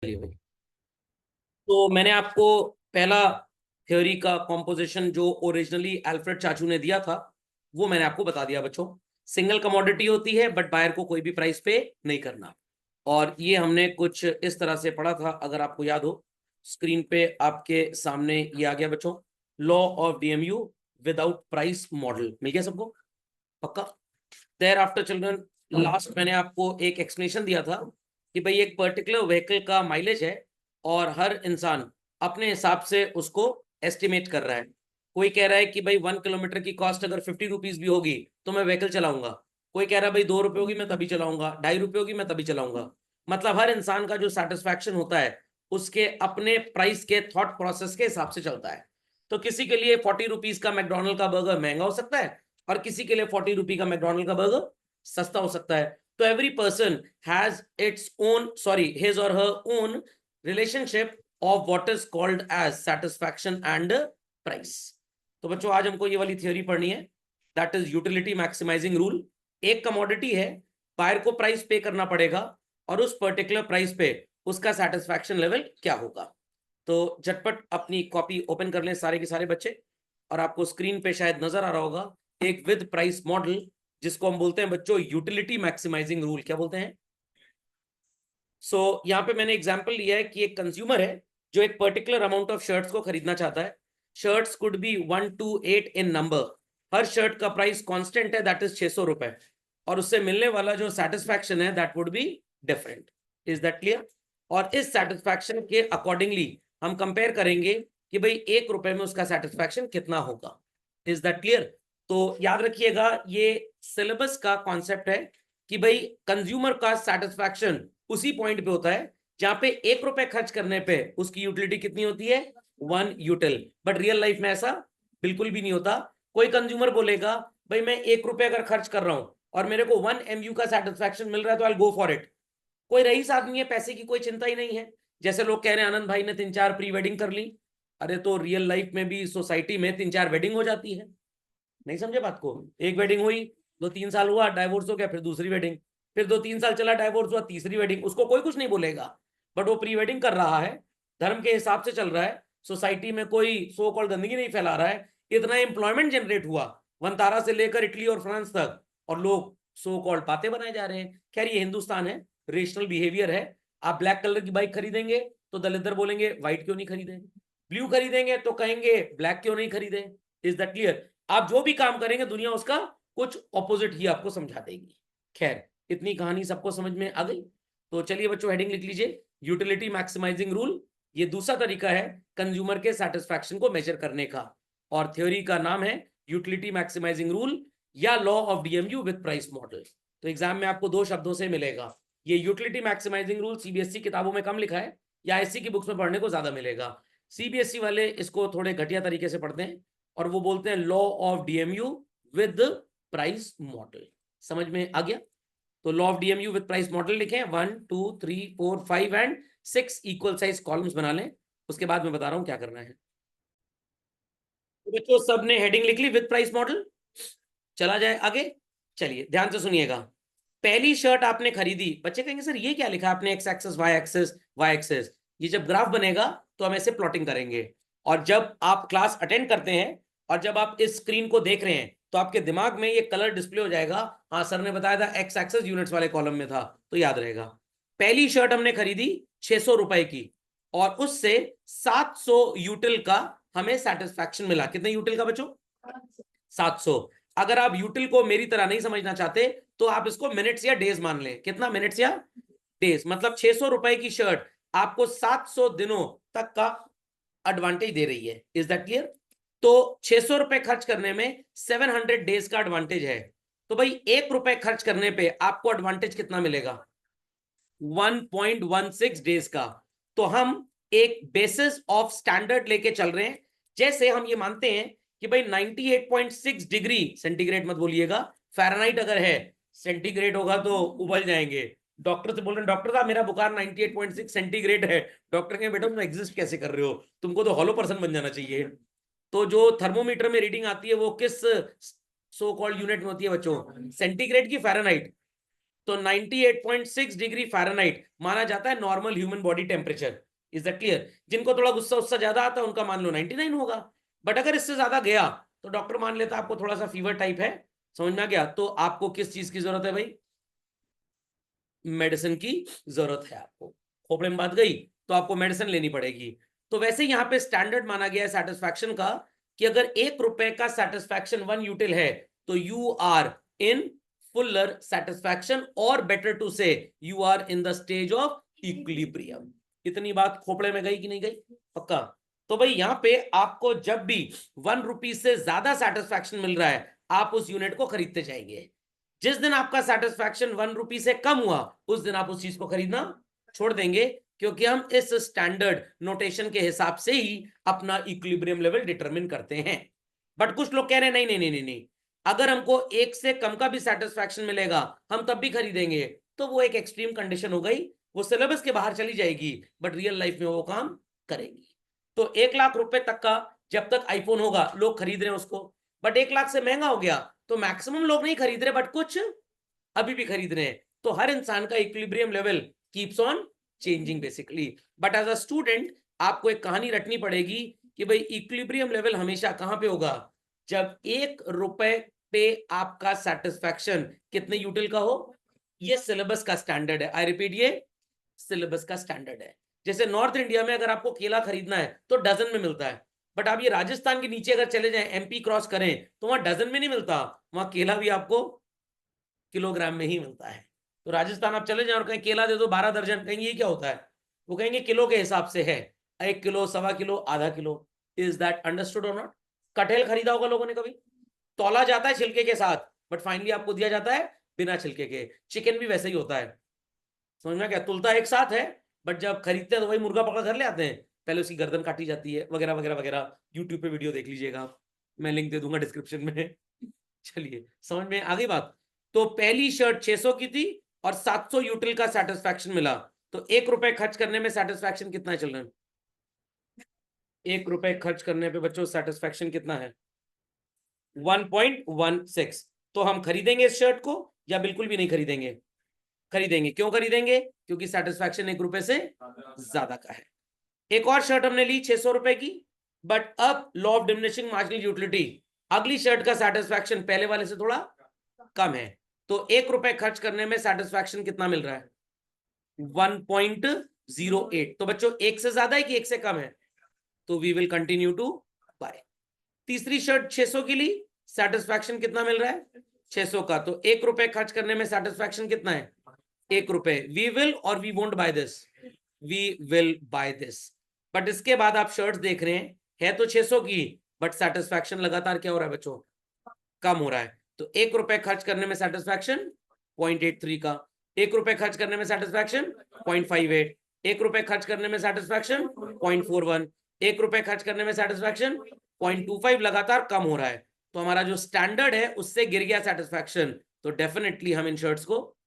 भाई, तो मैंने आपको पहला थ्योरी का कॉम्पोजिशन जो ओरिजिनली अल्फ्रेड चाचू ने दिया था वो मैंने आपको बता दिया बच्चों। सिंगल कमोडिटी होती है बट बायर को कोई भी प्राइस पे नहीं करना। और ये हमने कुछ इस तरह से पढ़ा था, अगर आपको याद हो। स्क्रीन पे आपके सामने ये आ गया बच्चों, law of DMU without price model. मिल गया सबको? पक्का? देयर आफ्टर चिल्ड्रन, लास्ट मैंने आपको एक एक्सप्लेनेशन दिया था कि भाई एक पर्टिकुलर व्हीकल का माइलेज है और हर इंसान अपने हिसाब से उसको एस्टिमेट कर रहा है। कोई कह रहा है कि भाई 1 किलोमीटर की कॉस्ट अगर 50 रुपीज भी होगी तो मैं व्हीकल चलाऊंगा। कोई कह रहा है भाई 2 रुपए होगी मैं तभी चलाऊंगा, 2.5 रुपए होगी मैं तभी चलाऊंगा। मतलब हर इंसान का जो सेटिस्फैक्शन होता है उसके अपने प्राइस के थॉट प्रोसेस के हिसाब से चलता है। तो किसी के लिए 40 रुपीज का मैकडोनल्ड का बर्गर महंगा हो सकता है और किसी के लिए 40 रुपी का मैकडोनल्ड का बर्गर सस्ता हो सकता है। तो every person has its own, sorry, his or her own relationship of what is called as satisfaction and price. तो बच्चों आज हमको ये वाली थ्योरी पढ़नी है, that is utility maximising rule. एक कमोडिटी है, बायर को प्राइस पे करना पड़ेगा और उस पर्टिकुलर प्राइस पे उसका सेटिस्फैक्शन लेवल क्या होगा। तो झटपट अपनी कॉपी ओपन कर लें सारे के सारे बच्चे, और आपको स्क्रीन पे शायद नजर आ रहा होगा एक विद प्राइस मॉडल, जिसको हम बोलते हैं बच्चों यूटिलिटी मैक्सिमाइजिंग रूल। क्या बोलते हैं? यहाँ पे मैंने एग्जांपल लिया है कि एक कंज्यूमर है जो एक पर्टिकुलर अमाउंट ऑफ शर्ट्स को खरीदना चाहता है। Shirts could be 1 to 8 in number. Her shirt का प्राइस कांस्टेंट है, दैट इज 600 रुपए, और उससे मिलने वाला जो सेटिस्फैक्शन है that would be different. Is that clear? और इस सेटिस्फैक्शन के अकॉर्डिंगली हम कंपेयर करेंगे कि भाई 1 रुपए में उसका सेटिस्फैक्शन कितना होगा। Is that clear? तो याद रखिएगा ये सिलेबस का कॉन्सेप्ट है कि भाई कंज्यूमर का सेटिस्फैक्शन उसी पॉइंट पे होता है जहां पे 1 रुपए खर्च करने पे उसकी यूटिलिटी कितनी होती है, 1 यूटिल। बट रियल लाइफ में ऐसा बिल्कुल भी नहीं होता। कोई कंज्यूमर बोलेगा भाई मैं 1 रुपए अगर खर्च कर रहा हूं और मेरे को 1 MU का सेटिस्फैक्शन मिल रहा है तो आई गो फॉर इट। कोई रईस आदमी है, पैसे की कोई चिंता ही नहीं है। जैसे लोग कह रहे हैं आनंद भाई ने 3-4 प्री वेडिंग कर ली। अरे तो रियल लाइफ में भी सोसाइटी में 3-4 वेडिंग हो जाती है। नहीं समझे बात को? एक वेडिंग हुई, 2-3 साल हुआ, डाइवोर्स हो गया, फिर दूसरी वेडिंग, फिर 2-3 साल चला, डाइवोर्स हुआ, तीसरी वेडिंग। उसको कोई कुछ नहीं बोलेगा, बट वो प्री वेडिंग कर रहा है, धर्म के हिसाब से चल रहा है, सोसाइटी में कोई सो कॉल्ड गंदगी नहीं फैला रहा है। इतना एम्प्लॉयमेंट जनरेट हुआ वनतारा से लेकर इटली और फ्रांस तक, और लोग सो कॉल्ड बातें बनाए जा रहे हैं। खैर ये हिंदुस्तान है, रेशनल बिहेवियर है। आप ब्लैक कलर की बाइक खरीदेंगे तो दलित बोलेंगे व्हाइट क्यों नहीं खरीदे, ब्लू खरीदेंगे तो कहेंगे ब्लैक क्यों नहीं खरीदे। Is that clear? आप जो भी काम करेंगे दुनिया उसका कुछ ऑपोजिट ही आपको समझा देगी। खैर इतनी कहानी सबको समझ में आ गई? तो चलिए बच्चों हेडिंग लिख लीजिए, यूटिलिटी मैक्सिमाइजिंग रूल। ये दूसरा तरीका है कंज्यूमर के सेटिस्फैक्शन को मेजर करने का, और थ्योरी का नाम है यूटिलिटी मैक्सिमाइजिंग रूल या law of DMU with price model. तो एग्जाम में आपको 2 शब्दों से मिलेगा। ये यूटिलिटी मैक्सिमाइजिंग रूल सीबीएसई किताबों में कम लिखा है, या आईएससी की बुक्स में पढ़ने को ज्यादा मिलेगा। सीबीएसई वाले इसको थोड़े घटिया तरीके से पढ़ते हैं और वो बोलते हैं law of DMU with price model. समझ में आ गया? तो law of DMU with price model लिखें, 1 2 3 4 5 एंड 6 इक्वल साइज कॉलम्स बना लें। उसके बाद मैं बता रहा हूं क्या करना है। तो बच्चों सबने हेडिंग लिख ली विद प्राइस मॉडल? चला जाए आगे। चलिए ध्यान से सुनिएगा। पहली शर्ट आपने खरीदी, बच्चे कहेंगे सर ये क्या लिखा आपने, X axis Y axis Y axis. ये जब ग्राफ बनेगा तो हम ऐसे प्लॉटिंग करेंगे, और जब आप क्लास अटेंड करते हैं और जब आप इस स्क्रीन को देख रहे हैं तो आपके दिमाग में ये कलर डिस्प्ले हो जाएगा। हाँ सर ने बताया था एक्स एक्सेस यूनिट्स वाले कॉलम में था, तो याद रहेगा। पहली शर्ट हमने खरीदी 600 रुपए की, और उससे 700 यूटिल का हमें सेटिस्फैक्शन मिला। कितने यूटिल का बच्चों? 700। अगर आप यूटिल को मेरी तरह नहीं समझना चाहते तो आप इसको मिनट्स या डेज मान लें। कितना? मिनट्स या डेज। मतलब 600 रुपए की शर्ट आपको 700 दिनों तक का एडवांटेज दे रही है। Is that clear? तो 600 रुपए खर्च करने में 700 डेज का एडवांटेज है। तो भाई 1 रुपए खर्च करने पे आपको एडवांटेज कितना मिलेगा? 1.16 डेज का। तो हम एक बेसिस ऑफ स्टैंडर्ड लेके चल रहे हैं। जैसे हम ये मानते हैं कि भाई 98.6 डिग्री सेंटीग्रेड मत बोलिएगा, फ़ारेनहाइट अगर है, सेंटीग्रेड होगा तो उबल जाएंगे। डॉक्टर से बोल रहे हैं डॉक्टर साहब मेरा बुखार 98.6 सेंटीग्रेड है। डॉक्टर कहेंगे बेटा तुम एग्जिस्ट कैसे कर रहे हो, तुमको तो हॉलो पर्सन बन जाना चाहिए। तो जो थर्मोमीटर में रीडिंग आती है वो किस सो कॉल्ड यूनिट में होती है बच्चों? सेंटीग्रेड की फ़ारेनहाइट? तो 98.6 डिग्री फ़ारेनहाइट माना जाता है normal human body temperature. Is that clear? जिनको थोड़ा गुस्सा उससे ज्यादा आता है उनका मान लो 99 होगा, बट अगर इससे ज्यादा गया तो डॉक्टर मान लेता है आपको थोड़ा सा फीवर टाइप है। समझ में आ गया? तो आपको किस चीज की जरूरत है भाई? मेडिसिन की जरूरत है आपको। खोपड़े में बात गई तो आपको मेडिसिन लेनी पड़ेगी। तो वैसे यहाँ पे स्टैंडर्ड माना गया है सेटिस्फैक्शन का कि अगर ₹1 का सेटिस्फैक्शन 1 यूटिल है तो you are in fuller satisfaction, और better to say you are in the stage of equilibrium. इतनी बात खोपड़े में गई कि नहीं गई? पक्का? तो भाई यहाँ पे आपको जब भी ₹1 से ज्यादा सेटिस्फैक्शन मिल रहा है आप उस यूनिट को खरीदते जाएंगे। जिस दिन आपका सेटिस्फैक्शन ₹1 से कम हुआ उस दिन आप उस चीज को खरीदना छोड़ देंगे, क्योंकि हम इस स्टैंडर्ड नोटेशन के हिसाब से ही अपना इक्विलिब्रियम लेवल डिटरमिन करते हैं। बट कुछ लोग कह रहे हैं नहीं नहीं नहीं नहीं नहीं, अगर हमको 1 से कम का भी सेटिस्फैक्शन मिलेगा हम तब भी खरीदेंगे। तो वो एक एक्सट्रीम कंडीशन हो गई, वो सिलेबस के बाहर चली जाएगी, बट रियल लाइफ में वो काम करेगी। तो 1 लाख रुपए तक का जब तक आईफोन होगा लोग खरीद रहे हैं उसको, बट 1 लाख से महंगा हो गया तो मैक्सिमम लोग नहीं खरीद रहे, बट कुछ अभी भी खरीद रहे हैं। तो हर इंसान का equilibrium level keeps on changing basically. But as a student आपको एक कहानी रटनी पड़ेगी कि भाई इक्विलिब्रियम लेवल हमेशा कहां पे होगा? जब ₹1 पे आपका सेटिस्फैक्शन कितने यूटिल का हो। ये सिलेबस का स्टैंडर्ड है, आई रिपीट, ये सिलेबस का स्टैंडर्ड है। जैसे नॉर्थ इंडिया में अगर आपको केला खरीदना है तो डजन में मिलता है, बट आप ये राजस्थान के नीचे अगर चले जाएं, एमपी क्रॉस करें, तो वहां डजन में नहीं मिलता, वहां केला भी आपको किलोग्राम में ही मिलता है। तो राजस्थान आप चले जाएं और कहें केला दे दो 12 दर्जन, कहेंगे ये क्या होता है? वो कहेंगे किलो के हिसाब से है, 1 किलो, सवा किलो, आधा किलो। इज दैट अंडरस्टूड और नॉट? कटहल खरीदा होगा लोगों ने कभी, तौला जाता है छिलके के साथ, बट फाइनली आपको दिया जाता है बिना छिलके के। चिकन भी वैसे ही होता है, समझ में क्या? तुलता एक साथ है, बट जब खरीदते हैं तो वही मुर्गा पकड़ कर ले आते हैं, पहले उसकी गर्दन काटी जाती है, वगैरह वगैरह वगैरह। यूट्यूब पे वीडियो देख लीजिएगा आप, मैं लिंक दे दूंगा डिस्क्रिप्शन में। चलिए, समझ में आ गई बात? तो पहली शर्ट 600 की थी और 700 यूटिल का सेटिस्फैक्शन मिला, तो ₹1 खर्च करने में सेटिस्फैक्शन कितना चल रहा है? ₹1 खर्च करने पे बच्चों सेटिस्फैक्शन कितना है? 1.16। तो हम खरीदेंगे इस शर्ट को या बिल्कुल भी नहीं खरीदेंगे? खरीदेंगे। क्यों खरीदेंगे? क्योंकि सेटिस्फैक्शन ₹1 से ज्यादा का है। एक और शर्ट हमने ली ₹600 की, बट अब law of diminishing marginal utility, अगली शर्ट का सेटिस्फैक्शन पहले वाले से थोड़ा कम है, तो ₹1 खर्च करने में सेटिस्फैक्शन कितना मिल रहा है? 1.08। तो बच्चों 1 से ज्यादा है कि 1 से कम है? तो we will continue to buy. तीसरी शर्ट 600 की ली, सेटिस्फैक्शन कितना मिल रहा है? 600 का। तो ₹1 खर्च करने में सेटिस्फैक्शन कितना है? ₹1। वी विल और we won't buy this? We will buy this. But इसके बाद आप शर्ट्स देख रहे हैं, है तो 600 की, बट सेटिस्फैक्शन लगातार क्या हो रहा है बच्चों? कम हो रहा है। तो ₹1 खर्च करने में सेटिस्फैक्शन 0.83 का, ₹1 खर्च करने में सेटिस्फैक्शन 0.58, ₹1 खर्च करने में सेटिस्फैक्शन 0.41, ₹1 खर्च करने में सेटिस्फैक्शन 0.25, लगातार कम हो रहा है। तो हमारा जो स्टैंडर्ड है उससे गिर गया सेटिस्फैक्शन, तो डेफिनेटली हम इन शर्ट्स को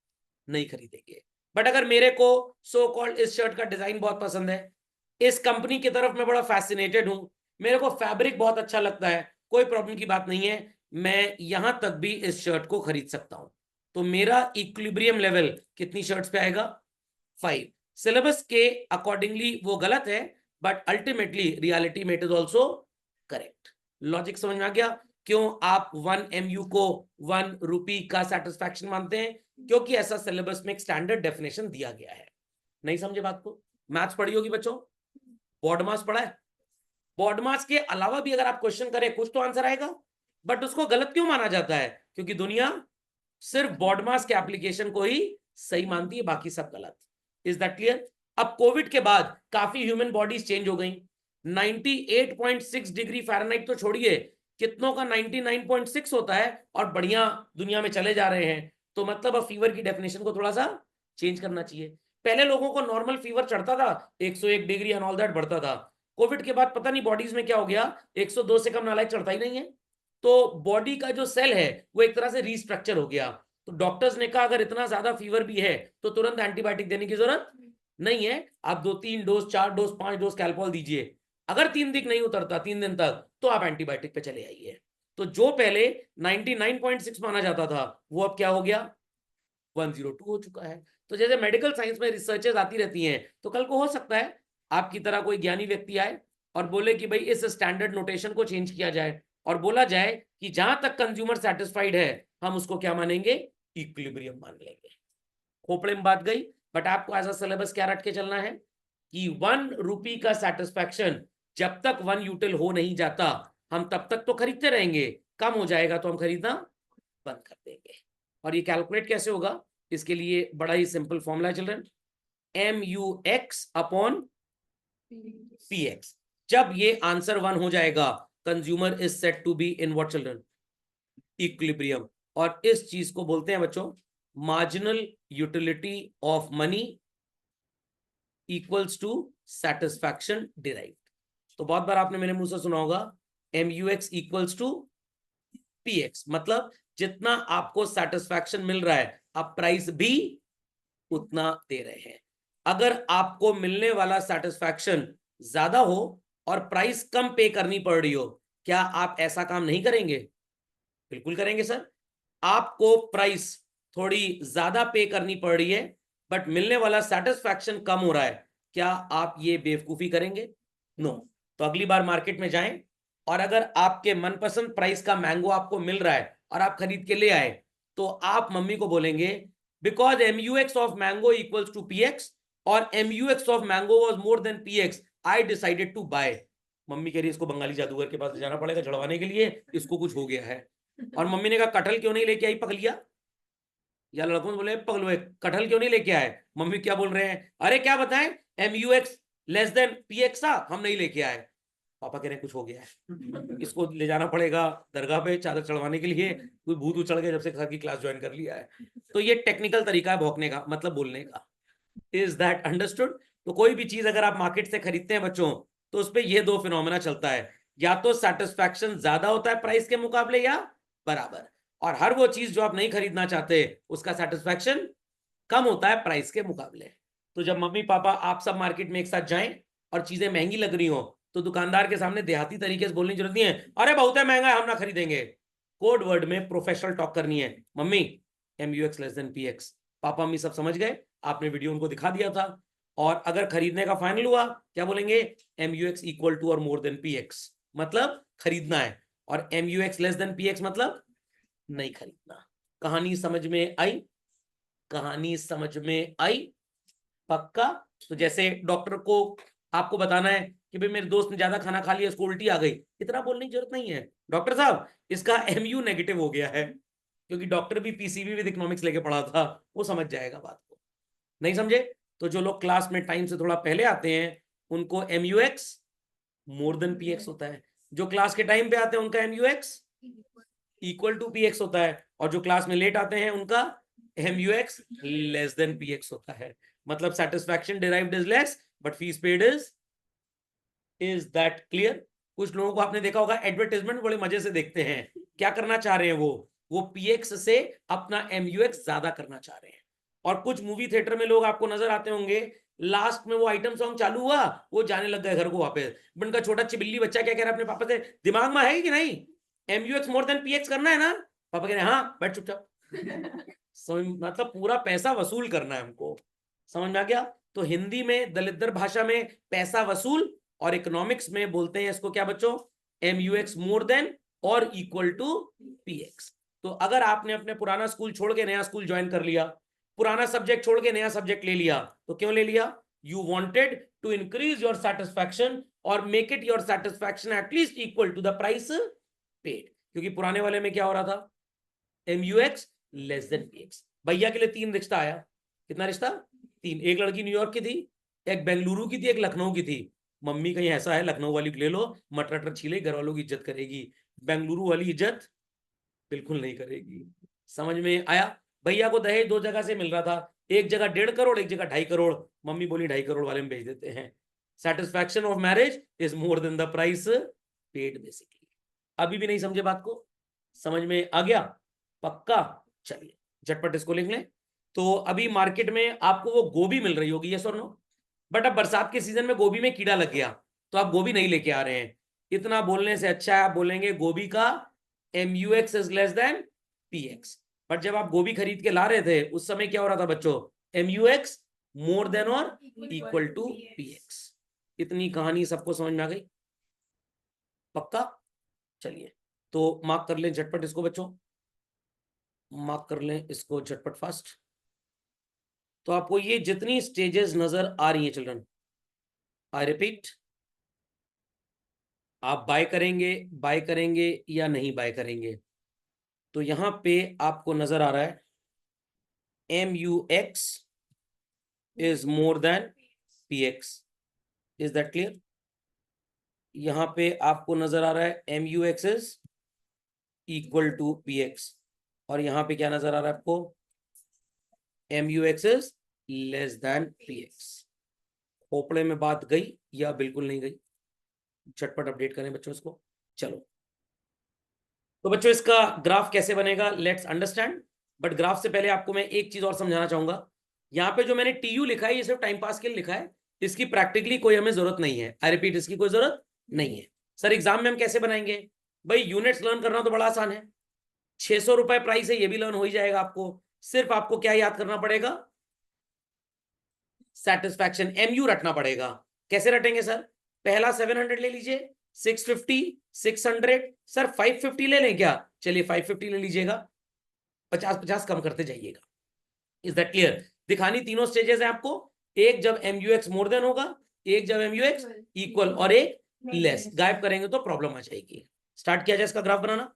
नहीं खरीदेंगे। बट अगर मेरे को सो कॉल्ड इस शर्ट का डिजाइन बहुत पसंद है, इस कंपनी की तरफ मैं बड़ा फैसिनेटेड हूं, मेरे को फैब्रिक बहुत अच्छा लगता है, कोई प्रॉब्लम की बात नहीं है, मैं यहां तक भी इस शर्ट को खरीद सकता हूं। तो मेरा इक्विलिब्रियम लेवल कितनी शर्ट्स पे आएगा? 5। सिलेबस के अकॉर्डिंगली वो गलत है, बट अल्टीमेटली रियलिटी में it is also correct. Logic समझ में आ गया? क्यों आप 1 MU को ₹1 का सेटिस्फैक्शन मानते हैं? क्योंकि ऐसा सिलेबस में एक स्टैंडर्ड डेफिनेशन दिया गया है। नहीं समझे बात को? मैथ्स पढ़ी होगी बच्चों, बॉड मास पढ़ा है? बॉड मास के अलावा भी अगर आप क्वेश्चन करें कुछ तो आंसर आएगा, बट उसको गलत क्यों माना जाता है? क्योंकि दुनिया सिर्फ बॉड मास के एप्लीकेशन को ही सही मानती है, बाकी सब गलत। Is that clear? अब कोविड के बाद काफी ह्यूमन बॉडीज चेंज हो गई। 98.6 डिग्री फ़ारेनहाइट तो छोड़िए, कितनों का 99.6 होता है और बढ़िया दुनिया में चले जा रहे हैं। तो मतलब अब फीवर की डेफिनेशन को थोड़ा सा चेंज करना चाहिए। पहले लोगों को नॉर्मल फीवर चढ़ता था, 101 डिग्री एंड ऑल दैट बढ़ता था। कोविड के बाद पता नहीं बॉडीज में क्या हो गया, 102 से कम नालायक चढ़ता ही नहीं है। तो बॉडी का जो सेल है वो एक तरह से रीस्ट्रक्चर हो गया। तो डॉक्टर्स ने कहा अगर इतना ज्यादा फीवर भी है तो तुरंत एंटीबायोटिक देने की जरूरत नहीं है, आप 2-3 डोज, 4 डोज, 5 डोज कैल्पोल दीजिए। अगर 3 दिन नहीं उतरता 3 दिन तक तो आप एंटीबायोटिक पे चले आइए। तो जो पहले 99.6 माना जाता था वो अब क्या हो गया? 102 हो चुका है। तो जैसे मेडिकल साइंस में रिसर्चेस आती रहती हैं, तो कल को हो सकता है आपकी तरह कोई ज्ञानी व्यक्ति आए और बोले कि भाई इस स्टैंडर्ड नोटेशन को चेंज किया जाए और बोला जाए कि जहां तक कंज्यूमर सेटिस्फाइड है हम उसको क्या मानेंगे, इक्विलिब्रियम मान लेंगे। खोपड़े में बात गई, बट आपको एज अ सिलेबस क्या रट के चलना है कि 1 रुपी का सेटिस्फैक्शन जब तक 1 यूटिल हो नहीं जाता हम तब तक तो खरीदते रहेंगे, कम हो जाएगा तो हम खरीदना बंद कर देंगे। और ये कैलकुलेट कैसे होगा, इसके लिए बड़ा ही सिंपल फॉर्मूला है चिल्ड्रन, MUX अपॉन PX। जब ये आंसर 1 हो जाएगा consumer is set to be in what children, equilibrium. और इस चीज को बोलते हैं बच्चों marginal utility of money equals to satisfaction derived. तो बहुत बार आपने मेरे मुंह से सुना होगा MUX इक्वल्स टू PX, मतलब जितना आपको सेटिस्फैक्शन मिल रहा है आप प्राइस भी उतना दे रहे हैं। अगर आपको मिलने वाला सेटिस्फैक्शन ज्यादा हो और प्राइस कम पे करनी पड़ रही हो, क्या आप ऐसा काम नहीं करेंगे? बिल्कुल करेंगे सर। आपको प्राइस थोड़ी ज्यादा पे करनी पड़ रही है बट मिलने वाला सेटिस्फैक्शन कम हो रहा है, क्या आप ये बेवकूफी करेंगे? नो। तो अगली बार मार्केट में जाएं और अगर आपके मनपसंद प्राइस का मैंगो आपको मिल रहा है और आप खरीद के ले आए, तो आप मम्मी को बोलेंगे because MUX of mango equals to PX और MUX of mango was more than PX, I decided to buy. Mummy कह रही इसको बंगाली जादूगर के पास जाना पड़ेगा झड़वाने के लिए, इसको कुछ हो गया है। और मम्मी ने कहा कटहल क्यों नहीं लेके आई पगलिया, या लड़कों बोले पगलुए कटहल क्यों नहीं लेके आए? मम्मी क्या बोल रहे हैं, अरे क्या बताएं MUX लेस देन PX था, हम नहीं लेके आए। पापा कह रहे हैं कुछ हो गया है, इसको ले जाना पड़ेगा दरगाह पे चादर चढ़वाने के लिए, कोई भूत उचड़ के जब से घर की क्लास ज्वाइन कर लिया है। तो ये टेक्निकल तरीका है भौंकने का, मतलब बोलने का। Is that understood? तो कोई भी चीज अगर आप मार्केट से खरीदते हैं बच्चों, तो उस पर यह 2 फिनोमेना चलता है, या तो सेटिस्फैक्शन ज्यादा होता है प्राइस के मुकाबले या बराबर, और हर वो चीज जो आप नहीं खरीदना चाहते उसका सेटिस्फैक्शन कम होता है प्राइस के मुकाबले। तो जब मम्मी पापा आप सब मार्केट में एक साथ जाएं और चीजें महंगी लग रही हो, तो दुकानदार के सामने देहाती तरीके से बोलने की जरूरत नहीं है, अरे बहुत है महंगा है हम ना खरीदेंगे। कोड वर्ड में प्रोफेशनल टॉक करनी है, mummy MUX less than PX। Papa mummy सब समझ गए, आपने वीडियो उनको दिखा दिया था। और अगर खरीदने का फाइनल हुआ क्या बोलेंगे, MUX इक्वल टू और मोर देन PX, मतलब खरीदना है, और MUX लेस देन PX मतलब नहीं खरीदना। कहानी समझ में आई? कहानी समझ में आई? पक्का? तो जैसे डॉक्टर को आपको बताना है कि भाई मेरे दोस्त ने ज्यादा खाना खा लिया, इसको उल्टी आ गई, इतना बोलने की जरूरत नहीं है, डॉक्टर साहब इसका MU नेगेटिव हो गया है, क्योंकि डॉक्टर भी PCB विद इकोनॉमिक्स लेके पढ़ा था, वो समझ जाएगा बात को। नहीं समझे? तो जो लोग क्लास में टाइम से थोड़ा पहले आते हैं उनको MUX मोर देन PX होता है, जो क्लास के टाइम पे आते हैं उनका MUX इक्वल टू PX होता है, और जो क्लास में लेट आते हैं उनका MUX लेस देन PX होता है। मतलब satisfaction derived is less but fees paid is that clear? कुछ लोगों को आपने देखा होगा एडवर्टाइजमेंट बड़े मजे से देखते हैं, क्या करना चाह रहे हैं वो PX से अपना MUX ज्यादा करना चाह रहे हैं। और कुछ मूवी थिएटर में लोग आपको नजर आते होंगे, लास्ट में वो आइटम सॉन्ग चालू हुआ, वो जाने लग गए घर को वापस। उनका छोटा चिबिल्ली बच्चा क्या कह रहा है अपने पापा से, दिमाग में है कि नहीं MUX मोर देन PX करना है ना? पापा कह रहे हैं हाँ, बैठ चुपचाप। मतलब पूरा पैसा वसूल करना है हमको, समझ में आ गया? तो हिंदी में दलिद्र भाषा में पैसा वसूल, और इकोनॉमिक्स में बोलते हैं इसको क्या बच्चों, MUX मोर देन और इक्वल टू PX। तो अगर आपने अपने पुराना स्कूल छोड़ के नया स्कूल ज्वाइन कर लिया, पुराना सब्जेक्ट छोड़ के नया सब्जेक्ट ले लिया, तो क्यों ले लिया? You wanted to increase your satisfaction और make it your satisfaction at least equal to the price paid. क्योंकि पुराने वाले में क्या हो रहा था, MUX लेस देन PX। भैया के लिए 3 रिश्ता आया, कितना रिश्ता? 3। एक लड़की न्यूयॉर्क की थी, एक बेंगलुरु की थी, एक लखनऊ की थी। मम्मी कहीं ऐसा है लखनऊ वाली ले लो, मटर टटर छीले, घर वालों की इज्जत करेगी, बेंगलुरु वाली इज्जत बिल्कुल नहीं करेगी। समझ में आया? भैया को दहेज 2 जगह से मिल रहा था, एक जगह 1.5 करोड़, एक जगह 2.5 करोड़। मम्मी बोली 2.5 करोड़ वाले में भेज देते हैं। Satisfaction of marriage is more then the price paid basically. अभी भी नहीं समझे बात को? समझ में आ गया? पक्का? चलिए झटपट इसको लिख लें। तो अभी मार्केट में आपको वो गोभी मिल रही होगी, यस और नो? बट अब बरसात के सीजन में गोभी में कीड़ा लग गया, तो आप गोभी नहीं लेके आ रहे हैं। इतना बोलने से अच्छा है आप बोलेंगे गोभी का MUX is less than PX। But जब आप गोभी खरीद के ला रहे थे उस समय क्या हो रहा था बच्चों, MUX मोर देन और इक्वल टू PX। इतनी कहानी सबको समझ में आ गई? पक्का? चलिए तो मार्क कर लें झटपट इसको बच्चों, मार्क कर लें इसको झटपट फास्ट। तो आपको ये जितनी स्टेजेस नजर आ रही हैं चिल्ड्रन, आई रिपीट, आप बाय करेंगे या नहीं बाय करेंगे? तो यहां पे आपको नजर आ रहा है MUX is more than PX, is that clear? यहां पे आपको नजर आ रहा है MUX is equal to PX, और यहां पे क्या नजर आ रहा है आपको, MUX is less than PX। खोपड़े में बात गई या बिल्कुल नहीं गई? झटपट अपडेट करें बच्चों इसको। चलो तो बच्चों इसका ग्राफ कैसे बनेगा, लेट्स अंडरस्टैंड। बट ग्राफ से पहले आपको मैं एक चीज और समझाना चाहूंगा। यहाँ पे जो मैंने TU लिखा है ये सिर्फ टाइम पास के लिए लिखा है, इसकी प्रैक्टिकली कोई हमें जरूरत नहीं है। आई रिपीट, इसकी कोई जरूरत नहीं है। सर एग्जाम में हम कैसे बनाएंगे? भाई यूनिट्स लर्न करना तो बड़ा आसान है, 600 रुपए प्राइस है, ये भी लर्न हो ही जाएगा आपको। सिर्फ आपको क्या याद करना पड़ेगा, सेटिस्फैक्शन, MU रटना पड़ेगा। कैसे रटेंगे सर? पहला 700 ले लीजिए, 650, 600, सर 550 ले लें क्या? चलिए 550 ले लीजिएगा, 50-50 कम करते जाइएगा। Is that clear? दिखानी तीनों स्टेजेस है आपको, एक जब MUX मोर देन होगा, एक जब MUX इक्वल, और एक लेस। गायब करेंगे तो प्रॉब्लम आ जाएगी। स्टार्ट किया जाए इसका ग्राफ बनाना।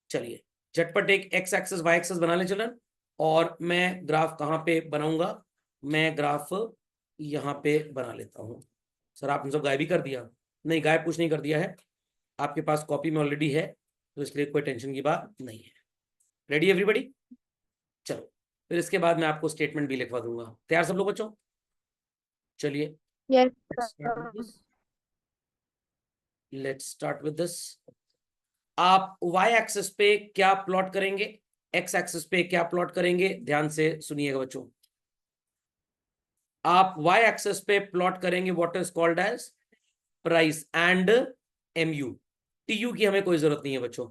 चलिए झटपट एक X एक्सेस Y एक्सेस बना ले चलन। और मैं ग्राफ कहाँ पे बनाऊंगा, मैं ग्राफ यहाँ पे बना लेता हूँ। सर आपने सब गायब ही कर दिया? नहीं, गायब कुछ नहीं कर दिया है, आपके पास कॉपी में ऑलरेडी है, तो इसलिए कोई टेंशन की बात नहीं है। Ready everybody? चलो फिर इसके बाद मैं आपको स्टेटमेंट भी लिखवा दूंगा। तैयार सब लोग बच्चों? चलिए Yes, let's start with this. आप Y एक्सिस पे क्या प्लॉट करेंगे, X एक्सिस पे क्या प्लॉट करेंगे, ध्यान से सुनिएगा बच्चों। आप Y एक्सिस पे प्लॉट करेंगे what is called as price and MU। TU की हमें कोई जरूरत नहीं है बच्चों।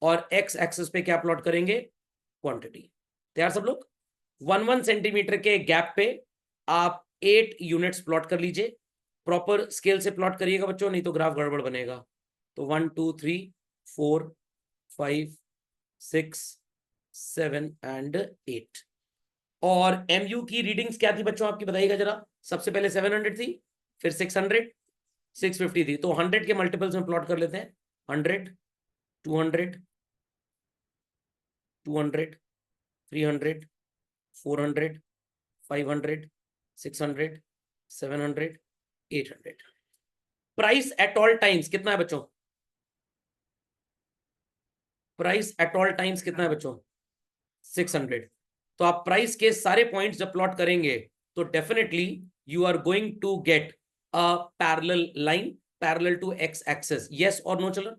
और X एक्सिस पे क्या प्लॉट करेंगे, क्वांटिटी। तैयार सब लोग? 1 सेंटीमीटर के गैप पे आप 8 यूनिट्स प्लॉट कर लीजिए। प्रॉपर स्केल से प्लॉट करिएगा बच्चों, नहीं तो ग्राफ गड़बड़ बनेगा। तो 1 2 3 4 5 6 7 एंड 8। और MU की रीडिंग्स क्या थी बच्चों आपकी, बताइएगा जरा। सबसे पहले 700 थी, फिर 600, 650 थी। तो 100 के मल्टीपल्स में प्लॉट कर लेते हैं। 100, 200, 200, 300, 400, 500, 600, 700, 800। प्राइस एट ऑल टाइम्स कितना है बच्चों? प्राइस एट ऑल टाइम्स कितना है बच्चों? 600। तो आप प्राइस के सारे पॉइंट्स जब प्लॉट करेंगे तो definitely you are going to get a parallel line parallel to X axis. Yes और नो चलो?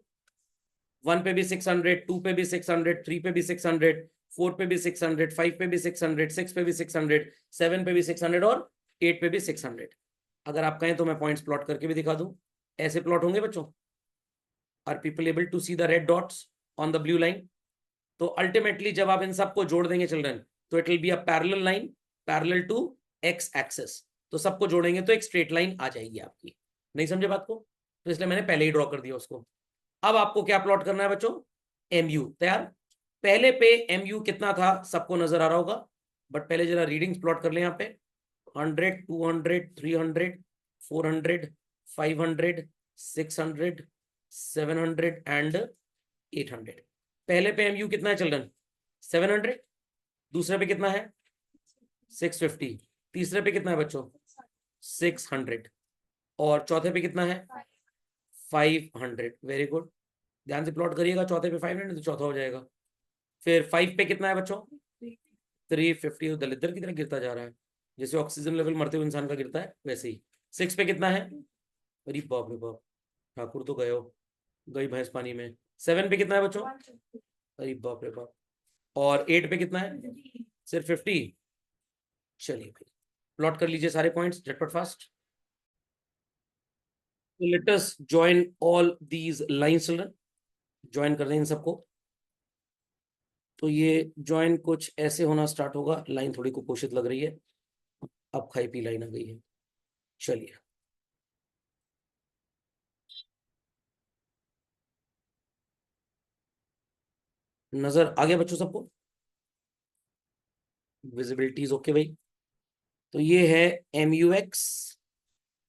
1 पे भी 600, 2 पे भी 600, 3 पे भी 600, 4 पे भी 600, 5 पे भी 600, 6 पे भी 600, 7 पे भी 600 और 8 पे भी 600। अगर आप कहें तो मैं पॉइंट्स प्लॉट करके भी दिखा दूं। ऐसे प्लॉट होंगे बच्चों? Are people able to see the red dots on the blue line? तो अल्टीमेटली जब आप इन सबको जोड़ देंगे चिल्ड्रन, तो it will be a parallel line parallel to X axis. तो सबको जोड़ेंगे तो एक स्ट्रेट लाइन आ जाएगी आपकी। नहीं समझे बात को? तो इसलिए मैंने पहले ही ड्रॉ कर दिया उसको। अब आपको क्या प्लॉट करना है बच्चों, MU। तैयार? पहले पे MU कितना था सबको नजर आ रहा होगा, बट पहले जरा रीडिंग्स प्लॉट कर ले यहाँ पे। 100, 200, 300, 400, 500, 600, 700 एंड 800। पहले पे MU कितना है चिल्ड्रन? 700। दूसरे पे कितना है? 650। तीसरे पे कितना है बच्चों? 600। और चौथे पे कितना है? 500। वेरी गुड, ध्यान से प्लॉट करिएगा। चौथे पे 500 तो चौथा हो जाएगा। फिर 5 पे कितना है बच्चों? 350। दलिद्र की तरह गिरता जा रहा है, जैसे ऑक्सीजन लेवल मरते हुए इंसान का गिरता है वैसे ही। 6 पे कितना है? अरे बाप रे बाप, ठाकुर तो गए हो, गई भैंस पानी में। 7 पे कितना है बच्चों? अरे बाप रे बाप। और 8 पे कितना है? सिर्फ 50। चलिए भाई प्लॉट कर लीजिए सारे पॉइंट्स झटपट fast. Let us join all these lines children. Join कर दें इन सबको। तो ये ज्वाइन कुछ ऐसे होना स्टार्ट होगा, लाइन थोड़ी कुपोषित लग रही है, अब खाई पी लाइन आ गई है। चलिए नजर आ गया बच्चों सबको? विजिबिलिटी इज ओके भाई। तो ये है MUX।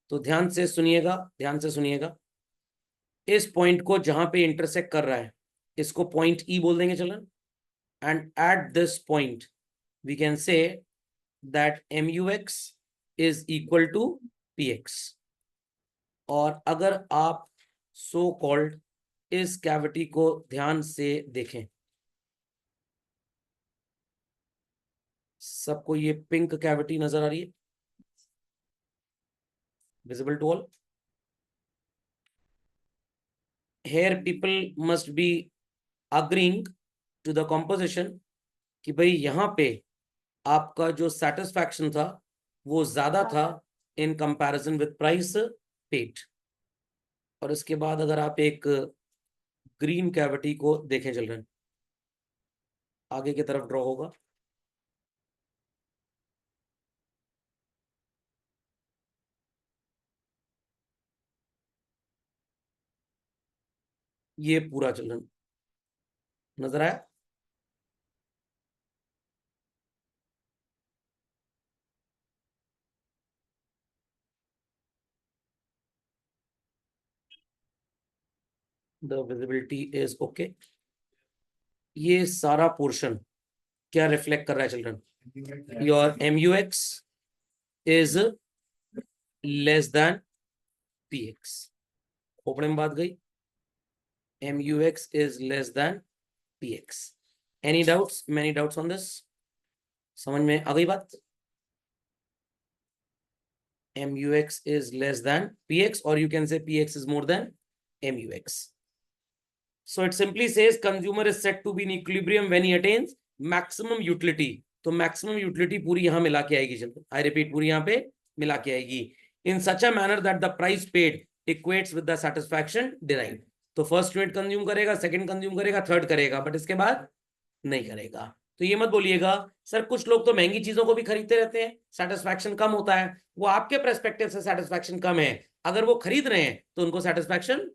तो ध्यान से सुनिएगा, ध्यान से सुनिएगा। इस पॉइंट को जहां पे इंटरसेक्ट कर रहा है इसको पॉइंट E बोल देंगे चलन। And at this point we can say that MUX is equal to PX। और अगर आप सो कॉल्ड इस कैविटी को ध्यान से देखें, सबको ये पिंक कैविटी नजर आ रही है, visible to all? here people must be agreeing to the composition कि भाई यहां पे आपका जो सेटिस्फैक्शन था वो ज्यादा था in comparison with price paid. और इसके बाद अगर आप एक ग्रीन कैविटी को देखें चिल्ड्रन, आगे की तरफ ड्रॉ होगा, ये पूरा चिल्ड्रन नजर आया? The visibility is okay. ये सारा पोर्शन क्या रिफ्लेक्ट कर रहा है children? Your MUX is less than PX। खोपड़े में बात गई, MUX is less than PX। Any doubts? Many doubts on this? समझ में आ गई बात? MUX is less than PX, or you can say PX is more than MUX. So it simply says consumer is said to be in equilibrium when he attains maximum utility. तो maximum utility पूरी यहाँ मिला के आएगी चलो, I repeat पूरी यहाँ पे मिला के आएगी in such a manner that the price paid equates with the satisfaction derived। तो फर्स्ट यूनिट कंज्यूम करेगा, सेकंड कंज्यूम करेगा, थर्ड करेगा, बट इसके बाद नहीं करेगा। तो ये मत बोलिएगा सर कुछ लोग तो महंगी चीजों को भी खरीदते रहते हैं, सेटिस्फैक्शन कम होता है। वो आपके पर्सपेक्टिव से सेटिस्फैक्शन कम है, अगर वो खरीद रहे हैं तो उनको सेटिस्फैक्शन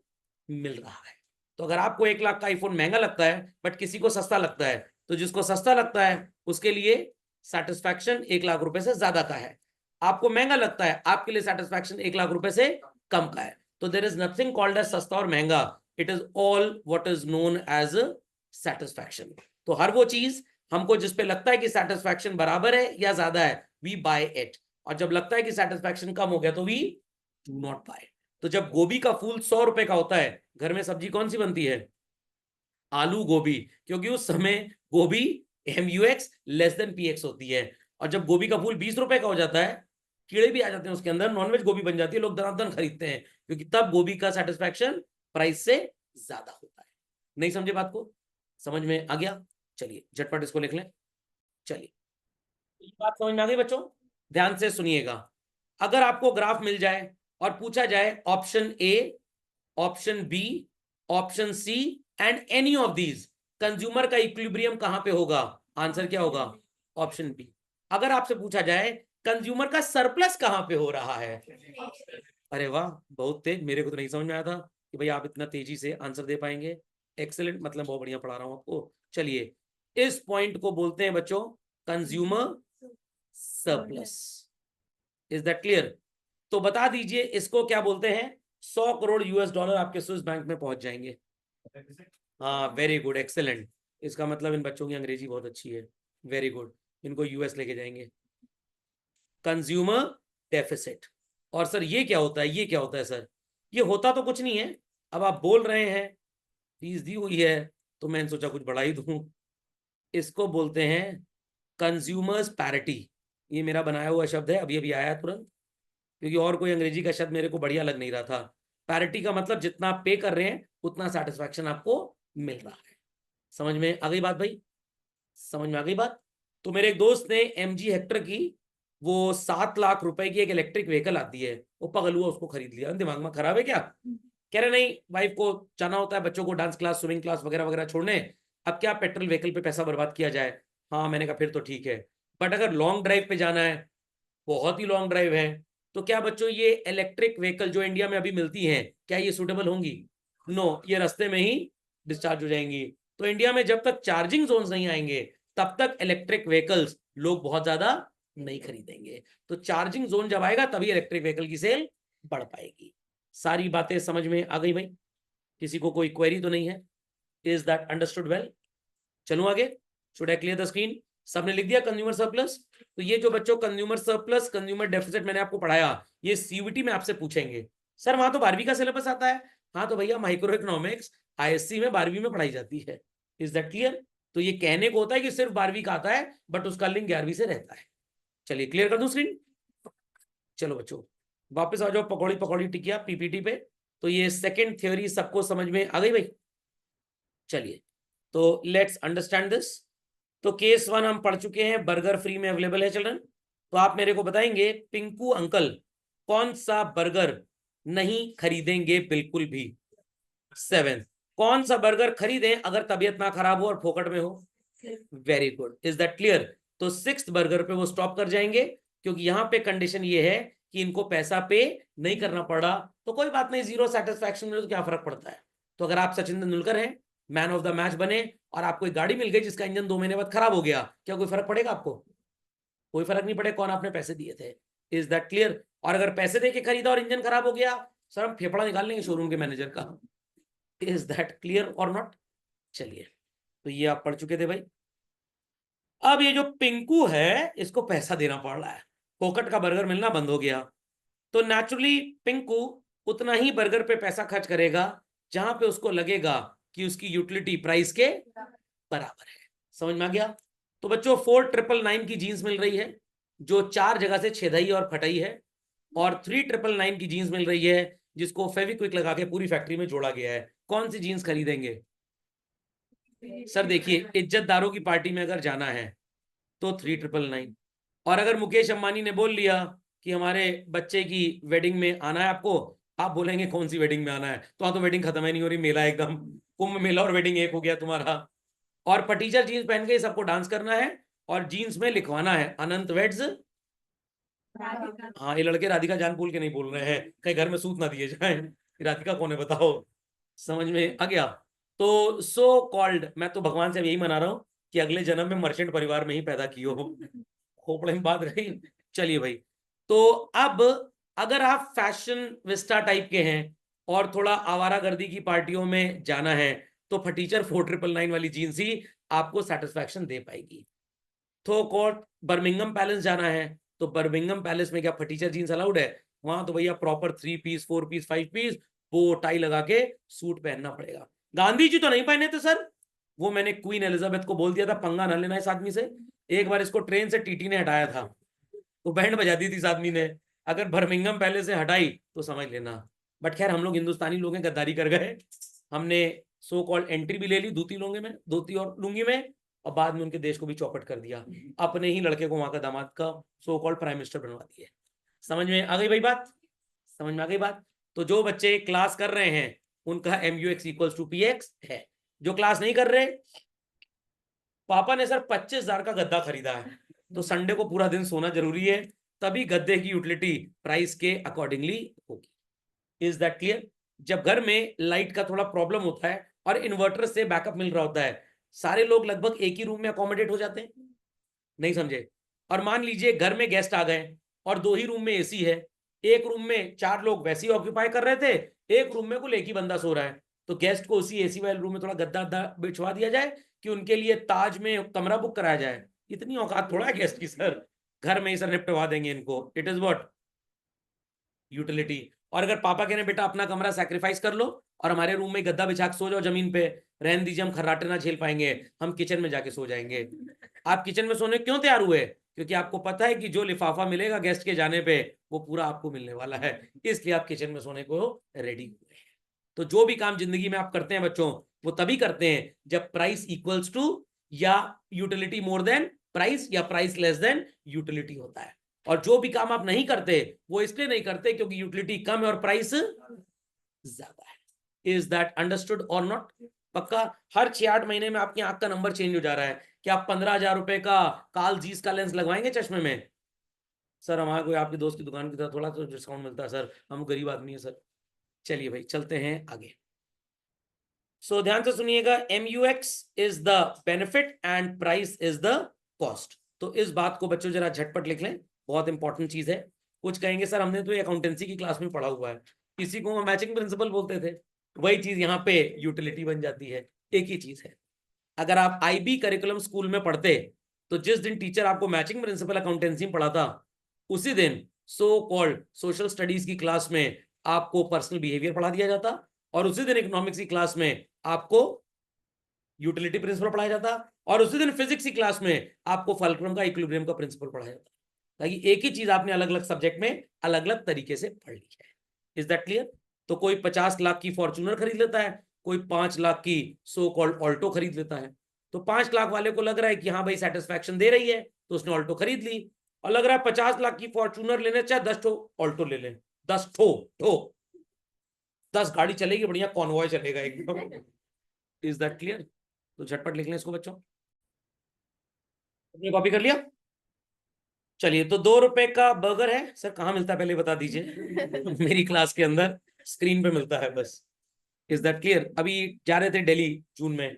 मिल रहा है। तो अगर आपको 1 लाख का आईफोन महंगा लगता है बट किसी को सस्ता लगता है, तो जिसको सस्ता लगता है उसके लिए सेटिस्फैक्शन 1 लाख रुपए से ज्यादा का है, आपको महंगा लगता है आपके लिए सेटिस्फैक्शन 1 लाख रुपए से कम का है। तो there is nothing called as सस्ता और महंगा, it is all what is known as satisfaction. तो हर वो चीज हमको जिस पे लगता है कि सेटिस्फैक्शन बराबर है या ज्यादा है, वी बाय इट। और जब लगता है कि सेटिस्फैक्शन कम हो गया तो वी डू नॉट बाय। तो जब गोभी का फूल 100 रुपए का होता है, घर में सब्जी कौन सी बनती है? आलू गोभी, क्योंकि उस समय गोभी MUX लेस देन PX होती है। और जब गोभी का फूल 20 रुपए का हो जाता है, कीड़े भी आ जाते हैं उसके अंदर, नॉनवेज गोभी बन जाती है, लोग दनादन खरीदते हैं, क्योंकि तब गोभी का सेटिस्फैक्शन प्राइस से ज्यादा होता है। नहीं समझे बात को? समझ में आ गया? चलिए झटपट इसको लिख लें। चलिए बात समझ में आ गई बच्चों? ध्यान से सुनिएगा। अगर आपको ग्राफ मिल जाए और पूछा जाए option A, option B, option C and any of these, consumer का इक्विलिब्रियम कहां पे होगा? आंसर क्या होगा? Option B। अगर आपसे पूछा जाए कंज्यूमर का सरप्लस कहां पे हो रहा है? अरे वाह, बहुत तेज, मेरे को तो नहीं समझ में आया था कि भाई आप इतना तेजी से आंसर दे पाएंगे। एक्सेलेंट, मतलब बहुत बढ़िया पढ़ा रहा हूं आपको। चलिए इस पॉइंट को बोलते हैं बच्चों consumer surplus. Is that clear? तो बता दीजिए इसको क्या बोलते हैं? 100 करोड़ US डॉलर आपके स्विस बैंक में पहुंच जाएंगे। हाँ वेरी गुड, एक्सेलेंट। इसका मतलब इन बच्चों की अंग्रेजी बहुत अच्छी है, वेरी गुड, इनको US लेके जाएंगे। Consumer deficit. और सर ये क्या होता है, ये क्या होता है सर? ये होता तो कुछ नहीं है, अब आप बोल रहे हैं फीस दी हुई है तो मैंने सोचा कुछ बढ़ा ही दूं। इसको बोलते हैं कंज्यूमर्स पैरिटी। ये मेरा बनाया हुआ शब्द है, अभी अभी आया तुरंत, क्योंकि और कोई अंग्रेजी का शब्द मेरे को बढ़िया लग नहीं रहा था। पैरिटी का मतलब जितना आप पे कर रहे हैं उतना सेटिस्फैक्शन आपको मिल रहा है। समझ में आ गई बात भाई? समझ में आ गई बात? तो मेरे एक दोस्त ने MG हेक्टर की वो 7 लाख रुपए की एक इलेक्ट्रिक व्हीकल आती है, वो पगल हुआ उसको खरीद लिया। दिमाग में खराब है क्या? कह रहे नहीं, वाइफ को जाना होता है बच्चों को डांस क्लास, स्विमिंग क्लास वगैरह वगैरह छोड़ने, अब क्या पेट्रोल व्हीकल पे पैसा बर्बाद किया जाए? हाँ, मैंने कहा फिर तो ठीक है। बट अगर लॉन्ग ड्राइव पे जाना है, बहुत ही लॉन्ग ड्राइव है, तो क्या बच्चों ये इलेक्ट्रिक व्हीकल जो इंडिया में अभी मिलती हैं, क्या ये सूटेबल होंगी? नो, ये रास्ते में ही डिस्चार्ज हो जाएंगी। तो इंडिया में जब तक चार्जिंग जोन्स नहीं आएंगे तब तक इलेक्ट्रिक व्हीकल्स लोग बहुत ज्यादा नहीं खरीदेंगे। तो चार्जिंग जोन जब आएगा तभी इलेक्ट्रिक व्हीकल की सेल बढ़ पाएगी। सारी बातें समझ में आ गई भाई? किसी को कोई क्वेरी तो नहीं है? Is that understood well? चलूं आगे? Should I clear the screen? सबने लिख दिया कंज्यूमर सरप्लस? तो ये जो बच्चों कंज्यूमर सरप्लस, कंज्यूमर डेफिसिट मैंने आपको पढ़ाया, ये सीयूईटी में आपसे पूछेंगे। सर वहां तो 12वीं का सिलेबस आता है। हाँ तो भैया माइक्रो इकोनॉमिक्स आईएससी में 12वीं में पढ़ाई जाती है। Is that clear? तो ये कहने को होता है कि सिर्फ 12वीं का आता है, बट उसका लिंक 11वीं से रहता है। चलिए क्लियर कर दूं स्क्रीन? चलो बच्चों वापस आ जाओ पकौड़ी पकौड़ी टिकिया पीपीटी पे। तो ये सेकंड थ्योरी सबको समझ में आ गई भाई? चलिए तो लेट्स अंडरस्टैंड दिस। तो केस 1 हम पढ़ चुके हैं, बर्गर फ्री में अवेलेबल है चिल्ड्रन। तो आप मेरे को बताएंगे पिंकू अंकल कौन सा बर्गर नहीं खरीदेंगे बिल्कुल भी? 7। कौन सा बर्गर खरीदें अगर तबीयत ना खराब हो और फोकट में हो? Very good, is that clear? तो 6th बर्गर पे वो स्टॉप कर जाएंगे, क्योंकि यहां पे कंडीशन ये है कि इनको पैसा पे नहीं करना पड़ा। तो कोई बात नहीं, जीरो सेटिस्फैक्शन में तो क्या फर्क पड़ता है? तो अगर आप सचिन तेंदुलकर हैं, मैन ऑफ द मैच बने, और आपको एक गाड़ी मिल गई जिसका इंजन 2 महीने बाद खराब हो गया, क्या कोई फर्क पड़ेगा आपको? कोई फर्क नहीं पड़े कौन आपने पैसे दिए थे। Is that clear? और अगर पैसे दे के खरीदा और इंजन खराब हो गया, सर हम फेफड़ा निकाल लेंगे शोरूम के मैनेजर का। इज दैट क्लियर और नॉट? चलिए तो ये आप पढ़ चुके थे भाई। अब ये जो पिंकू है इसको पैसा देना पड़ रहा है, फोकट का बर्गर मिलना बंद हो गया। तो नेचुरली पिंकू उतना ही बर्गर पे पैसा खर्च करेगा जहां पे उसको लगेगा कि उसकी यूटिलिटी प्राइस के बराबर है। समझ में आ गया? तो बच्चों 4999 की जीन्स मिल रही है जो 4 जगह से छेदई और फटई है, और 3999 की जीन्स मिल रही है जिसको फेविक्विक लगा के पूरी फैक्ट्री में जोड़ा गया है। कौन सी जीन्स खरीदेंगे? सर देखिए, इज्जतदारों की पार्टी में अगर जाना है तो 3999। और अगर मुकेश अंबानी ने बोल लिया कि हमारे बच्चे की वेडिंग में आना है आपको, आप बोलेंगे कौन सी वेडिंग में आना है? तो हाँ, तो वेडिंग खत्म ही नहीं हो रही, मेला एकदम, कुंभ मेला और वेडिंग एक हो गया तुम्हारा। और पटीचर जीन्स पहन के सबको डांस करना है, और जीन्स में लिखवाना है अनंत वेड्स। हाँ, ये लड़के राधिका जान भूल के नहीं बोल रहे हैं, कहीं घर में सूत ना दिए जाए। राधिका कौन है बताओ? समझ में आ गया? तो सो कॉल्ड, मैं तो भगवान से यही मना रहा हूं कि अगले जन्म में मर्चेंट परिवार में ही पैदा की हो। खोपड़े में बात रही। चलिए भाई, तो अब अगर आप फैशन विस्टा टाइप के हैं और थोड़ा आवारागर्दी की पार्टियों में जाना है, तो फटीचर 4999 वाली जीन्स ही आपको सेटिस्फैक्शन दे पाएगी। तो कोर्ट बर्मिंगम पैलेस जाना है, तो बर्मिंगम पैलेस में क्या फटीचर जीन्स अलाउड है? वहां तो भैया प्रॉपर 3 पीस 4 पीस 5 पीस वो टाई लगा के सूट पहनना पड़ेगा। गांधी जी तो नहीं पहने थे सर, वो मैंने क्वीन एलिजाबेथ को बोल दिया था पंगा ना लेना इस आदमी से। एक बार इसको ट्रेन से टीटी ने हटाया था, तो बैंड बजा दी थी इस आदमी ने। अगर बर्मिंगम पैलेस से हटाई तो समझ लेना। बट खैर हम लोग हिंदुस्तानी लोग हैं, गद्दारी कर गए। हमने सो कॉल्ड एंट्री भी ले ली धोती लुंगी में, धोती और लुंगी में, और बाद में उनके देश को भी चौपट कर दिया। अपने ही लड़के को वहां का दामाद का सो कॉल्ड प्राइम मिनिस्टर बनवा दिए। समझ में आ गई भाई बात? समझ में आ गई बात? तो जो बच्चे क्लास कर रहे हैं उनका MUX इक्वल्स टू PX है। जो क्लास नहीं कर रहे, पापा ने सर 25,000 का गद्दा खरीदा है, तो संडे को पूरा दिन सोना जरूरी है, तभी गद्दे की यूटिलिटी प्राइस के अकॉर्डिंगली होगी। Is that clear? जब घर में लाइट का थोड़ा प्रॉब्लम होता है और इन्वर्टर से बैकअप मिल रहा होता है, सारे लोग लगभग एक ही रूम में अकोमोडेट हो जाते हैं, नहीं समझे? और मान लीजिए घर में गेस्ट आ गए और 2 ही रूम में AC है, एक रूम में 4 लोग वैसे ही ऑक्यूपाई कर रहे थे, एक रूम में कुल एक ही बंदा सो रहा है, तो गेस्ट को उसी AC वाले रूम में थोड़ा गद्दा बिछवा दिया जाए कि उनके लिए ताज में कमरा बुक कराया जाए। इतनी औकात थोड़ा है गेस्ट की सर, घर में ही सर निपटवा देंगे इनको। It is what utility. और अगर पापा कह रहे बेटा अपना कमरा सैक्रिफाइस कर लो और हमारे रूम में गद्दा बिछा के सो जाओ जमीन पे, रहने दीजिए हम खर्राटे ना झेल पाएंगे, हम किचन में जाके सो जाएंगे। आप किचन में सोने क्यों तैयार हुए? क्योंकि आपको पता है कि जो लिफाफा मिलेगा गेस्ट के जाने पे वो पूरा आपको मिलने वाला है, इसलिए आप किचन में सोने को रेडी हुए हैं। तो जो भी काम जिंदगी में आप करते हैं बच्चों, वो तभी करते हैं जब प्राइस इक्वल्स टू या यूटिलिटी मोर देन प्राइस या प्राइस लेस देन यूटिलिटी होता है। और जो भी काम आप नहीं करते वो इसलिए नहीं करते क्योंकि यूटिलिटी कम है और प्राइस ज्यादा है। इज दैट अंडरस्टूड और नॉट? पक्का? हर 6-8 महीने में आपकी आंख का नंबर चेंज हो जा रहा है। क्या आप 15,000 रुपए का कार्ल जीस का लेंस लगवाएंगे चश्मे में? सर हमारे कोई आपके दोस्त की दुकान की तरह थोड़ा तो डिस्काउंट मिलता है सर, हम गरीब आदमी है सर। चलिए भाई चलते हैं आगे। सो ध्यान से सुनिएगा, MUX is the benefit and price is the cost. तो इस बात को बच्चों जरा झटपट लिख लें, बहुत इंपॉर्टेंट चीज है। कुछ कहेंगे सर हमने तो ये अकाउंटेंसी की क्लास में पढ़ा हुआ है, इसी को हम मैचिंग प्रिंसिपल बोलते थे। वही चीज यहाँ पे यूटिलिटी बन जाती है, एक ही चीज है। अगर आप IB करिकुलम स्कूल में पढ़ते तो जिस दिन टीचर आपको मैचिंग प्रिंसिपल अकाउंटेंसी में पढ़ाता, उसी दिन सो कॉल्ड सोशल स्टडीज की क्लास में आपको पर्सनल बिहेवियर पढ़ा दिया जाता, और उसी दिन इकोनॉमिक्स की क्लास में आपको यूटिलिटी प्रिंसिपल पढ़ाया जाता, और उसी दिन फिजिक्स की क्लास में आपको फल्क्रम का इक्विलिब्रियम का प्रिंसिपल पढ़ाया जाता, ताकि एक ही चीज आपने अलग अलग सब्जेक्ट में अलग अलग तरीके से पढ़ ली है। Is that clear? तो कोई 50 लाख की फॉर्च्यूनर खरीद लेता है, कोई 5 लाख की सो कॉल्ड ऑल्टो खरीद लेता है। तो 5 लाख वाले को लग रहा है कि हाँ भाई सेटिस्फैक्शन दे रही है, तो उसने ऑल्टो खरीद ली। और लग रहा है 50 लाख की फॉर्च्यूनर लेने, चाहे 10 ठो ऑल्टो ले लें, 10 ठो 10 गाड़ी चलेगी, बढ़िया कॉन्वॉय चलेगा एकदम। Is that clear? तो झटपट लिख लें इसको बच्चों। आपने कॉपी कर लिया? चलिए, तो 2 रुपए का बर्गर है सर, कहाँ मिलता है पहले बता दीजिए। मेरी क्लास के अंदर स्क्रीन पे मिलता है बस। Is that clear? अभी जा रहे थे दिल्ली जून में,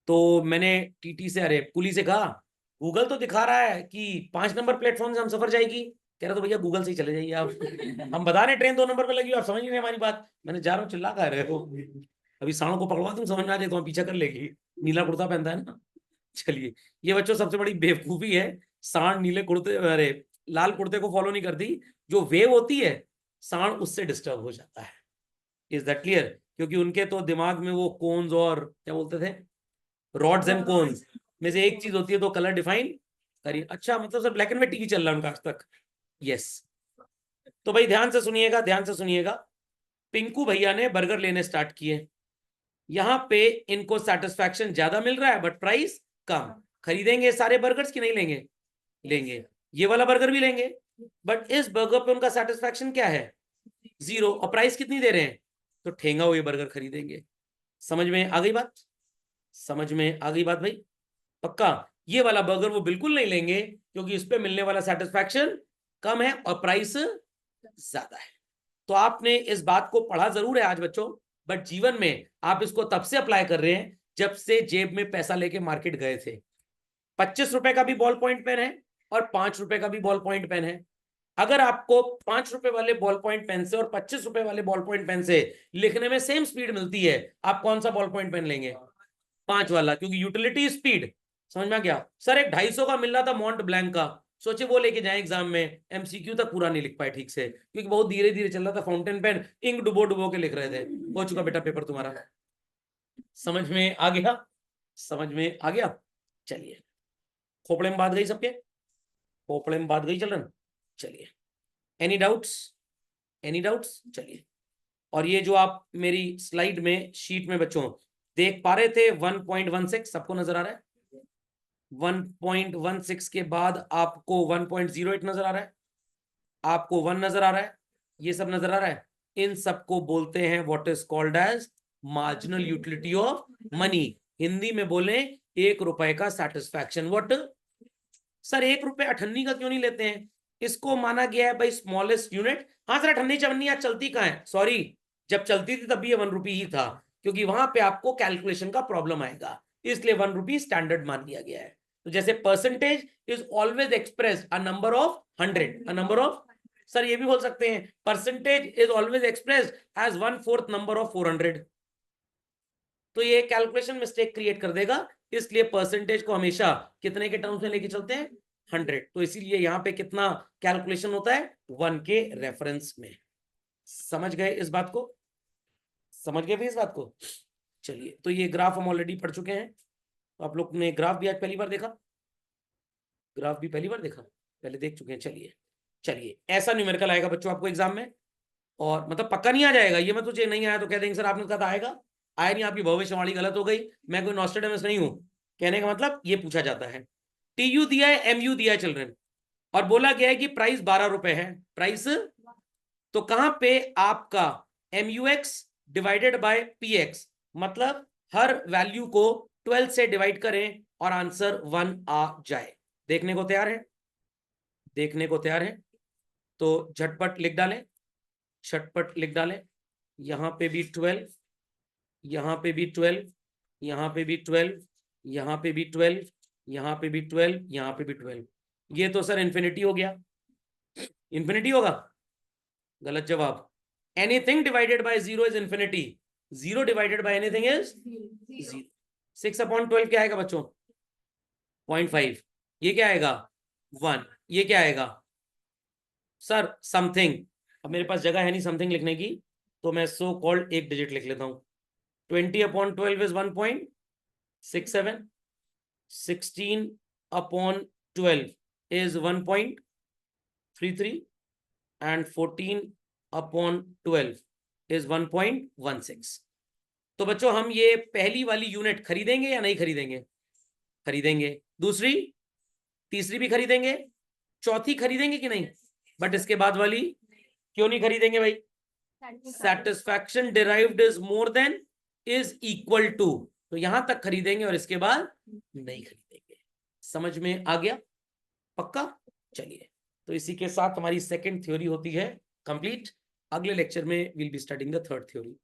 तो मैंने TT से, अरे कुली से कहा गूगल तो दिखा रहा है कि 5 नंबर प्लेटफॉर्म से हम सफर जाएगी। कह रहा तो भैया गूगल से ही चले जाइए आप। हम बता रहे ट्रेन 2 नंबर पे लगी, आप समझ नहीं रहे हमारी बात। मैंने जा रहा हूँ, चिल्ला कर रहे हो। अभी सांड को पकड़वा दूं, समझ में आ जाए तो हम पीछा कर लेगी। नीला कुर्ता पहनता है ना। चलिए, ये बच्चों सबसे बड़ी बेवकूफी है, सांड नीले कुर्ते, अरे लाल कुर्ते को फॉलो नहीं करती। जो वेव होती है, सांड उससे डिस्टर्ब हो जाता है। Is that clear? क्योंकि उनके तो दिमाग में वो कोन्स और क्या बोलते थे, रॉड्स एंड कोन्स में से एक चीज होती है, तो कलर डिफाइन करिए। अच्छा, मतलब sir black and white TV चल रहा है उनका आज तक? यस। तो भाई ध्यान से सुनिएगा, ध्यान से सुनिएगा। पिंकू भैया ने बर्गर लेने स्टार्ट किए, यहां पे इनको सेटिस्फैक्शन ज्यादा मिल रहा है बट प्राइस कम। खरीदेंगे सारे बर्गर्स की नहीं लेंगे? लेंगे। ये वाला बर्गर भी लेंगे, बट इस बर्गर पे उनका सेटिस्फैक्शन क्या है? 0। और प्राइस कितनी दे रहे हैं? तो ठेंगा हुए बर्गर खरीदेंगे। समझ में आ गई बात? समझ में आ गई बात भाई? पक्का? ये वाला बर्गर वो बिल्कुल नहीं लेंगे, क्योंकि इस पे मिलने वाला सेटिस्फैक्शन कम है और प्राइस ज्यादा है। तो आपने इस बात को पढ़ा जरूर है आज बच्चों, बट जीवन में आप इसको तब से अप्लाई कर रहे हैं जब से जेब में पैसा लेके मार्केट गए थे। 25 रुपए का भी बॉल पॉइंट पेन है और 5 रुपए का भी बॉल पॉइंट पेन है। अगर आपको 5 रुपए वाले बॉल पॉइंट पेन से और 25 रुपए वाले बॉल पॉइंट पेन से लिखने में सेम स्पीड मिलती है, आप कौन सा बॉल पॉइंट पेन लेंगे? 5 वाला, क्योंकि यूटिलिटी स्पीड। समझ में आ गया? सर एक 250 का मिल रहा था मॉन्ट ब्लैंक का, सोचे वो लेके जाए एग्जाम में, MCQ तक पूरा नहीं लिख पाए ठीक से, क्योंकि बहुत धीरे धीरे चल रहा था, फाउंटेन पेन इंक डुबो डुबो के लिख रहे थे। हो चुका बेटा पेपर तुम्हारा। समझ में आ गया? समझ में आ गया? चलिए, खोपड़े में बात गई सबके? खोपड़े में बात गई चलन? चलिए, एनी डाउट्स? Any doubts? चलिए, और ये जो आप मेरी स्लाइड में शीट में बच्चों देख पा रहे थे 1.16 सबको नजर आ रहा है? 1.16 के बाद आपको 1.08 नजर आ रहा है, आपको 1 नजर आ रहा है, ये सब नजर आ रहा है। इन सबको बोलते हैं what is called as marginal utility of money. Hindi में बोले 1 रुपए का सेटिस्फैक्शन। व्हाट सर 1 रुपए अठन्नी का क्यों नहीं लेते हैं? इसको माना गया है भाई स्मॉलेस्ट यूनिट। हाँ सर अठन्नी चवन्नी आज चलती कहाँ है? सॉरी, जब चलती थी तब भी ये 1 रुपी ही था, क्योंकि वहां पे आपको कैलकुलेशन का प्रॉब्लम आएगा, इसलिए 1 रुपी स्टैंडर्ड मान लिया गया है। तो जैसे percentage is always express a number of 100, a number of, sir ये भी बोल सकते हैं percentage is always express as 1/4 number of 400। तो ये कैलकुलेशन मिस्टेक क्रिएट कर देगा, इसलिए परसेंटेज को हमेशा कितने के टर्म्स में लेके चलते हैं? 100। तो इसीलिए यहां पे कितना कैलकुलेशन होता है? 1 के रेफरेंस में। समझ गए इस बात को? समझ गए भी इस बात को? चलिए, तो ये ग्राफ हम ऑलरेडी पढ़ चुके हैं, तो आप लोग ने ग्राफ भी आज पहली बार देखा? ग्राफ भी पहली बार देखा? पहले देख चुके हैं। चलिए चलिए, ऐसा न्यूमेरिकल आएगा बच्चों आपको एग्जाम में, और मतलब पक्का नहीं आ जाएगा ये, मैं तुझे नहीं आया तो कह देंगे सर आपने कहा था आएगा, आया नहीं, आपकी भविष्यवाणी गलत हो गई। मैं कोई नॉस्ट्रेडेमस नहीं हूं, कहने का मतलब ये पूछा जाता है। TU दिया है, MU दिया है चिल्ड्रन, और बोला गया है कि प्राइस 12 रुपए है, प्राइस। तो कहां पे आपका MUX डिवाइडेड बाय PX, मतलब हर वैल्यू को 12 से डिवाइड करें और आंसर 1 आ जाए। देखने को तैयार है? देखने को तैयार है? तो झटपट लिख डालें, झटपट लिख डालें। यहां पे भी 12, यहां पे भी 12, यहां पे भी 12, यहां पे भी 12, यहां पे भी 12, यहां पे भी 12। ये तो सर इन्फिनिटी हो गया, इन्फिनिटी होगा? गलत जवाब। Anything divided by 0 is infinity, 0 divided by anything is 0। 6/12 क्या आएगा बच्चों? 0.5। ये क्या आएगा? 1। ये क्या आएगा सर? समथिंग। अब मेरे पास जगह है नहीं समथिंग लिखने की, तो मैं सो कॉल्ड एक डिजिट लिख लेता हूं। 20/12 इज 1.67, 16/12 is 1.33 and 14/12 is 1.16। तो बच्चों हम ये पहली वाली यूनिट खरीदेंगे या नहीं खरीदेंगे? खरीदेंगे। दूसरी, तीसरी भी खरीदेंगे, चौथी खरीदेंगे कि नहीं? बट इसके बाद वाली क्यों नहीं खरीदेंगे भाई? Satisfaction derived is more than is equal to, तो यहां तक खरीदेंगे और इसके बाद नहीं खरीदेंगे। समझ में आ गया? पक्का? चलिए, तो इसी के साथ हमारी सेकंड थ्योरी होती है कंप्लीट। अगले लेक्चर में will be starting the third theory.